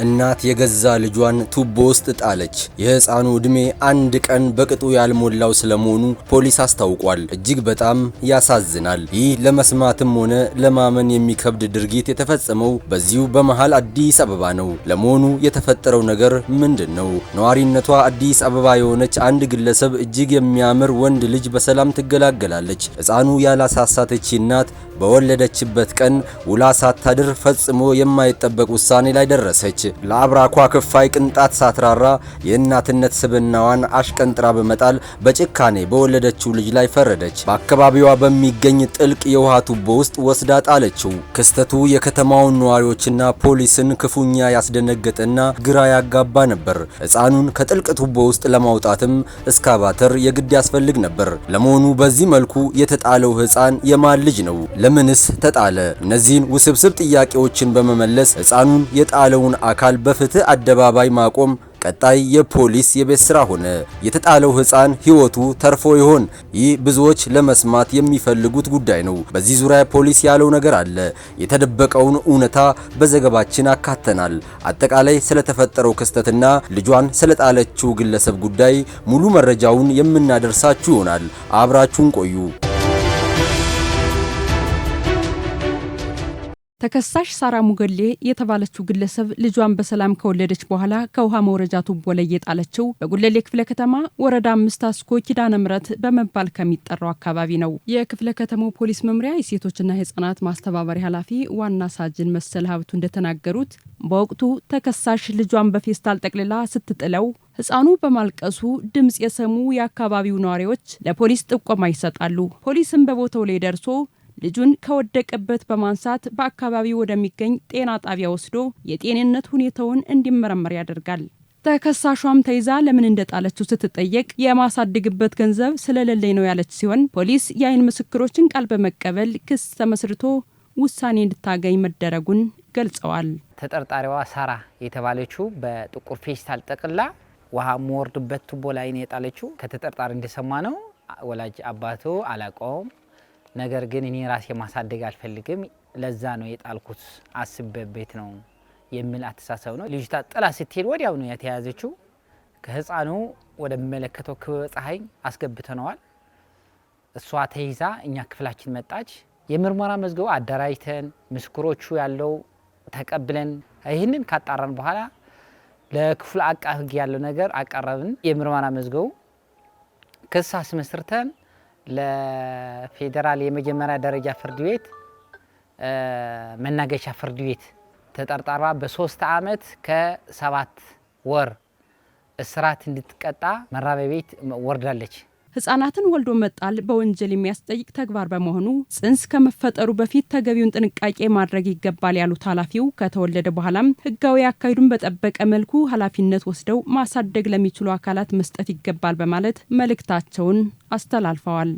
እናት የገዛ ልጇን ቱቦ ውስጥ ጣለች። የህፃኑ ዕድሜ አንድ ቀን በቅጡ ያልሞላው ስለመሆኑ ፖሊስ አስታውቋል። እጅግ በጣም ያሳዝናል። ይህ ለመስማትም ሆነ ለማመን የሚከብድ ድርጊት የተፈጸመው በዚሁ በመሃል አዲስ አበባ ነው። ለመሆኑ የተፈጠረው ነገር ምንድነው? ነዋሪነቷ አዲስ አበባ የሆነች አንድ ግለሰብ እጅግ የሚያምር ወንድ ልጅ በሰላም ትገላገላለች። ህፃኑ ያላሳሳተች እናት በወለደችበት ቀን ውላ ሳታድር ፈጽሞ የማይጠበቅ ውሳኔ ላይ ደረሰች። ለአብራኳ ክፋይ ቅንጣት ሳትራራ የእናትነት ስብናዋን አሽቀንጥራ በመጣል በጭካኔ በወለደችው ልጅ ላይ ፈረደች። በአካባቢዋ በሚገኝ ጥልቅ የውሃ ቱቦ ውስጥ ወስዳ ጣለችው። ክስተቱ የከተማውን ነዋሪዎችና ፖሊስን ክፉኛ ያስደነገጠና ግራ ያጋባ ነበር። ህፃኑን ከጥልቅ ቱቦ ውስጥ ለማውጣትም እስካቫተር የግድ ያስፈልግ ነበር። ለመሆኑ በዚህ መልኩ የተጣለው ህፃን የማን ልጅ ነው? ለምንስ ተጣለ? እነዚህን ውስብስብ ጥያቄዎችን በመመለስ ህፃኑን የጣለውን አካል በፍትህ አደባባይ ማቆም ቀጣይ የፖሊስ የቤት ስራ ሆነ። የተጣለው ህፃን ህይወቱ ተርፎ ይሆን? ይህ ብዙዎች ለመስማት የሚፈልጉት ጉዳይ ነው። በዚህ ዙሪያ ፖሊስ ያለው ነገር አለ። የተደበቀውን እውነታ በዘገባችን አካተናል። አጠቃላይ ስለተፈጠረው ክስተትና ልጇን ስለጣለችው ግለሰብ ጉዳይ ሙሉ መረጃውን የምናደርሳችሁ ይሆናል። አብራችሁን ቆዩ። ተከሳሽ ሳራ ሙገሌ የተባለችው ግለሰብ ልጇን በሰላም ከወለደች በኋላ ከውሃ መውረጃ ቱቦ ላይ የጣለችው በጉለሌ ክፍለ ከተማ ወረዳ 5 አስኮ ኪዳነ ምሕረት በመባል ከሚጠራው አካባቢ ነው። የክፍለ ከተማው ፖሊስ መምሪያ የሴቶችና ህፃናት ማስተባበሪያ ኃላፊ ዋና ሳጅን መሰል ሀብቱ እንደተናገሩት በወቅቱ ተከሳሽ ልጇን በፌስታል ጠቅልላ ስትጥለው ህፃኑ በማልቀሱ ድምጽ የሰሙ የአካባቢው ነዋሪዎች ለፖሊስ ጥቆማ ይሰጣሉ። ፖሊስም በቦታው ላይ ደርሶ ልጁን ከወደቀበት በማንሳት በአካባቢው ወደሚገኝ ጤና ጣቢያ ወስዶ የጤንነት ሁኔታውን እንዲመረመር ያደርጋል። ተከሳሿም ተይዛ ለምን እንደጣለችው ስትጠየቅ የማሳድግበት ገንዘብ ስለሌለኝ ነው ያለች ሲሆን ፖሊስ የአይን ምስክሮችን ቃል በመቀበል ክስ ተመስርቶ ውሳኔ እንድታገኝ መደረጉን ገልጸዋል። ተጠርጣሪዋ ሳራ የተባለችው በጥቁር ፌስታል ጠቅላ ውሃ መወርድበት ቱቦ ላይ ነው የጣለችው። ከተጠርጣሪ እንደሰማ ነው ወላጅ አባቱ አላቆም፣ ነገር ግን እኔ ራሴ ማሳደግ አልፈልግም፣ ለዛ ነው የጣልኩት፣ አስበበት ነው የሚል አተሳሰብ ነው። ልጅቷ ጥላ ስትሄድ ወዲያው ነው የተያዘችው። ከህፃኑ ወደ መለከተው ክበበ ፀሐይ አስገብተነዋል። እሷ ተይዛ እኛ ክፍላችን መጣች። የምርመራ መዝገቡ አደራጅተን ምስክሮቹ ያለው ተቀብለን ይህንን ካጣራን በኋላ ለክፍሉ አቃቤ ሕግ ያለው ነገር አቀረብን። የምርመራ መዝገቡ ክስ አስመስርተን ለፌዴራል የመጀመሪያ ደረጃ ፍርድ ቤት መናገሻ ፍርድ ቤት ተጠርጣሪዋ በ3 ዓመት ከ7 ወር እስራት እንድትቀጣ መራቢያ ቤት ወርዳለች። ህፃናትን ወልዶ መጣል በወንጀል የሚያስጠይቅ ተግባር በመሆኑ ጽንስ ከመፈጠሩ በፊት ተገቢውን ጥንቃቄ ማድረግ ይገባል ያሉት ኃላፊው ከተወለደ በኋላም ህጋዊ አካሄዱን በጠበቀ መልኩ ኃላፊነት ወስደው ማሳደግ ለሚችሉ አካላት መስጠት ይገባል በማለት መልእክታቸውን አስተላልፈዋል።